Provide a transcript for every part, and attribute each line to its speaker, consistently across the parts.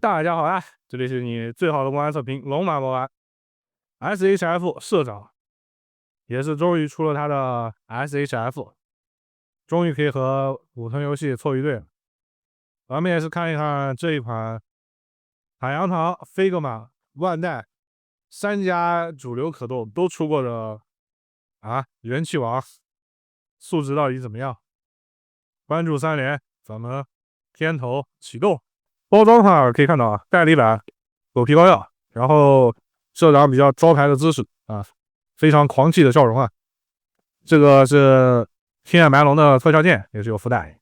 Speaker 1: 大家好啊，这里是你最好的公安测评龙马博安 SHF 社长，也是终于出了他的 SHF， 终于可以和武藤游戏凑一队了。咱们也是看一看这一款海洋堂、飞格玛、万代三家主流可动都出过的人气王素质到底怎么样？关注三连，咱们片头启动。包装的话可以看到啊，代理版狗皮膏药，然后社长比较招牌的姿势啊，非常狂气的笑容啊。这个是青眼白龙的特效件，也是有附带。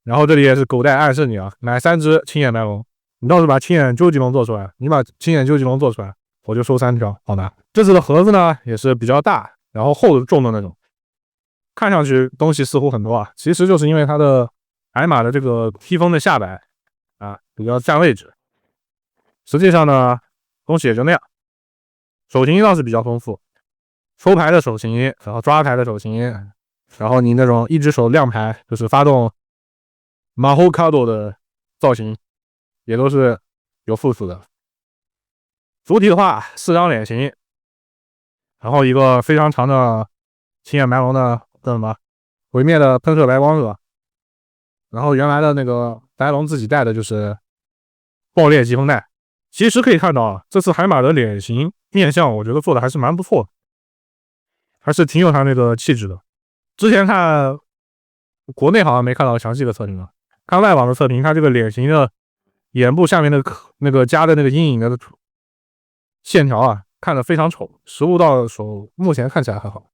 Speaker 1: 然后这里也是狗带暗示你啊，买3只青眼白龙，你倒是把青眼究极龙做出来，你把青眼究极龙做出来，我就收3条，好吗？这次的盒子呢也是比较大，然后厚的重的那种，看上去东西似乎很多啊，其实就是因为它的海马的这个披风的下摆比较占位置。实际上呢，东西也就那样。手型倒是比较丰富，抽牌的手型，然后抓牌的手型，然后你那种一只手亮牌，就是发动马后卡多的造型，也都是有附属的。主体的话，4张脸型，然后一个非常长的青眼白龙的叫什么毁灭的喷射白光是然后原来的那个白龙自己带的就是爆裂疾风带。其实可以看到啊，这次海马的脸型面相，我觉得做的还是蛮不错的，还是挺有他那个气质的。之前看国内好像没看到详细的测评了，看外网的测评，他这个脸型的眼部下面的那个加的那个阴影的线条啊，看得非常丑，实物到手目前看起来还好，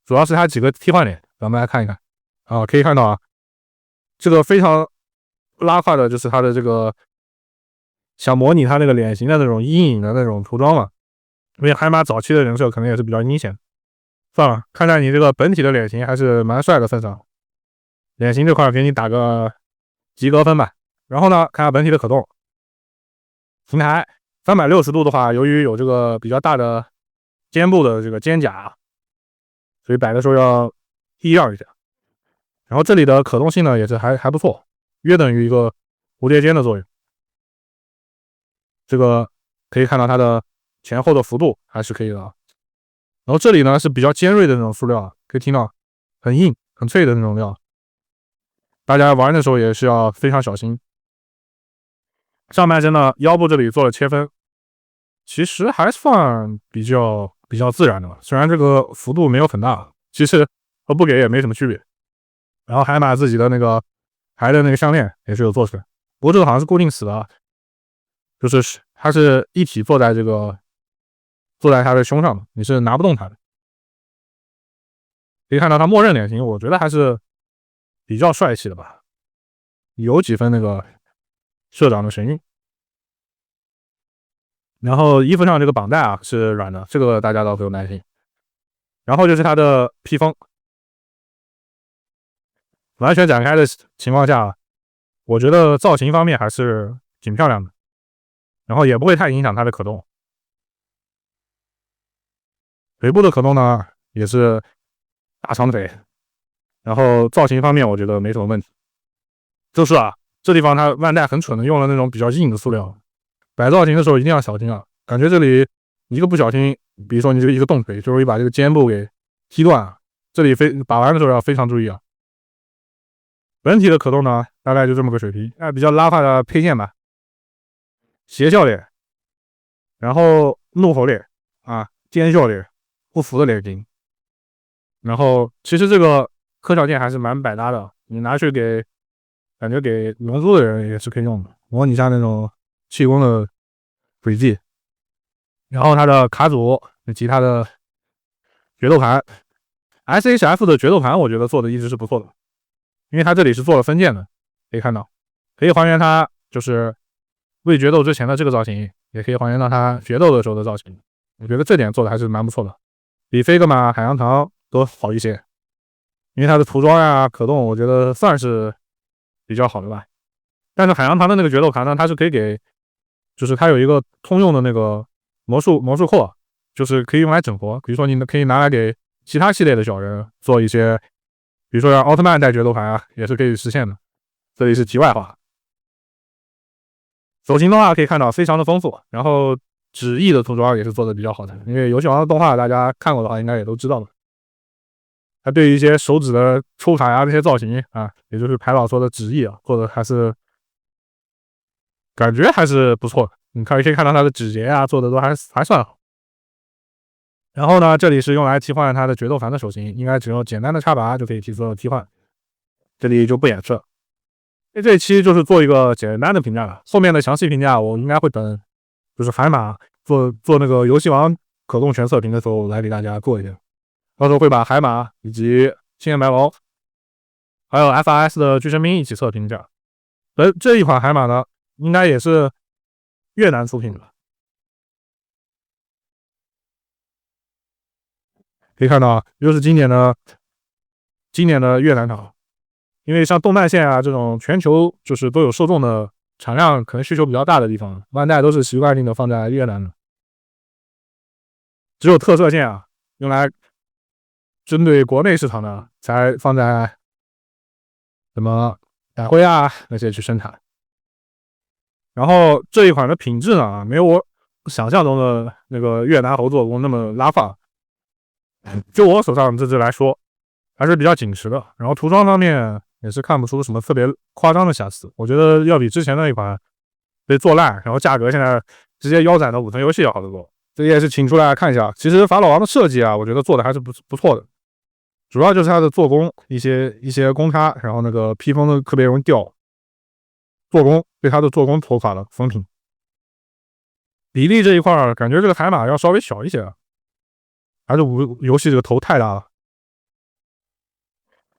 Speaker 1: 主要是他几个替换脸，咱们来看一看啊，可以看到啊，这个非常拉胯的就是他的这个。想模拟他那个脸型的那种阴影的那种涂装嘛，因为海马早期的人设可能也是比较阴险。算了，看在你这个本体的脸型还是蛮帅的份上，脸型这块给你打个及格分吧。然后呢，看下本体的可动，平台360度的话，由于有这个比较大的肩部的这个肩甲，所以摆的时候要低调一下。然后这里的可动性呢也是还不错，约等于一个蝴蝶肩的作用。这个可以看到它的前后的幅度还是可以的啊。然后这里呢是比较尖锐的那种塑料啊，可以听到很硬很脆的那种料，大家玩的时候也是要非常小心。上半身呢腰部这里做了切分，其实还算比较自然的吧，虽然这个幅度没有很大，其实和不给也没什么区别。然后海马自己的那个牌的那个项链也是有做出来，不过这个好像是固定死的，就是它是一体坐在它的胸上的，你是拿不动它的。可以看到它默认脸型，我觉得还是比较帅气的吧，有几分那个社长的神韵。然后衣服上这个绑带啊是软的，这个大家倒不用担心。然后就是它的披风，完全展开的情况下，我觉得造型方面还是挺漂亮的，然后也不会太影响它的可动。腿部的可动呢也是大长腿，然后造型方面我觉得没什么问题。就是这地方它万代很蠢的用了那种比较硬的塑料，摆造型的时候一定要小心啊，感觉这里一个不小心，比如说你这个一个动腿就容易把这个肩部给踢断，这里把玩的时候要非常注意啊。本体的可动呢大概就这么个水平，比较拉胯的配件吧，邪笑脸，然后怒吼脸奸笑脸，不服的脸型。然后其实这个科效件还是蛮百搭的，你拿去感觉给龙珠的人也是可以用的，模拟一下那种气功的轨迹。然后它的卡组以及它的决斗盘 SHF 的决斗盘我觉得做的一直是不错的，因为它这里是做了分件的，可以看到可以还原它就是未决斗之前的这个造型，也可以还原到它决斗的时候的造型，我觉得这点做的还是蛮不错的，比飞格玛海洋堂都好一些。因为它的涂装可动我觉得算是比较好的吧。但是海洋堂的那个决斗盘呢，它是可以给，就是它有一个通用的那个魔术扣，就是可以用来整活，比如说你可以拿来给其他系列的小人做一些，比如说让奥特曼带决斗盘也是可以实现的。这里是题外话。手型的话可以看到非常的丰富，然后纸翼的涂装也是做的比较好的，因为游戏王的动画大家看过的话应该也都知道了。它对于一些手指的抽卡呀这些造型啊，也就是牌老说的纸翼啊，做的还是感觉还是不错的。你可以看到它的指节啊做的都还算好。然后呢，这里是用来替换它的决斗凡的手型，应该只用简单的插拔就可以提出替换，这里就不演示了。这一期就是做一个简单的评价了，后面的详细评价我应该会等就是海马做那个游戏王可动全测评的时候来给大家做一下，到时候会把海马以及青眼白龙还有 FRS 的巨神兵一起测评一下。这一款海马呢，应该也是越南出品的，可以看到又是经典的越南厂。因为像动漫线啊这种全球就是都有受众的产量可能需求比较大的地方，万代都是习惯性的放在越南的，只有特色线啊用来针对国内市场的才放在什么海辉啊那些去生产。然后这一款的品质呢，没有我想象中的那个越南猴做工那么拉胯，就我手上这只来说还是比较紧实的。然后涂装方面也是看不出什么特别夸张的瑕疵，我觉得要比之前的一款被做烂，然后价格现在直接腰斩的武藤游戏要好得多。这也是请出来看一下，其实法老王的设计啊，我觉得做的还是不错的，主要就是它的做工一些公差，然后那个披风的特别容易掉，做工被它的做工拖垮了风评。比例这一块感觉这个海马要稍微小一些，还是游戏这个头太大了。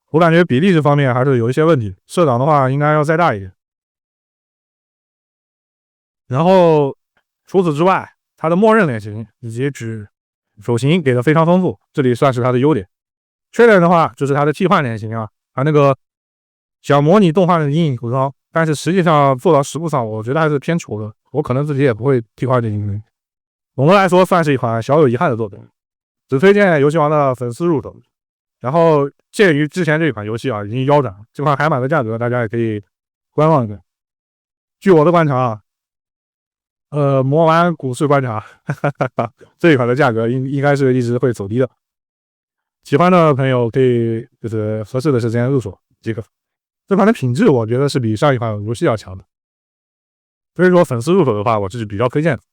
Speaker 1: 我感觉比例这方面还是有一些问题，社长的话应该要再大一点。然后除此之外，它的默认脸型以及手型给的非常丰富，这里算是它的优点。缺点的话就是它的替换脸型啊，它那个想模拟动画的阴影涂装，但是实际上做到实物上，我觉得还是偏丑的。我可能自己也不会替换这阴影。总的来说，算是一款小有遗憾的作品，只推荐游戏王的粉丝入手。然后鉴于之前这款游戏啊已经腰斩，这款海马的价格大家也可以观望一下。据我的观察魔丸股市观察这一款的价格应该是一直会走低的。喜欢的朋友可以就是合适的时间入手即可。这款的品质我觉得是比上一款游戏要强的，所以说粉丝入手的话，我是比较推荐的。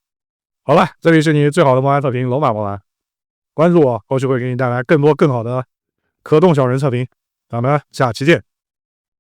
Speaker 1: 好了，这里是你最好的魔丸测评龙马魔丸，关注我，后续会给你带来更多更好的可动小人测评，咱们下期见。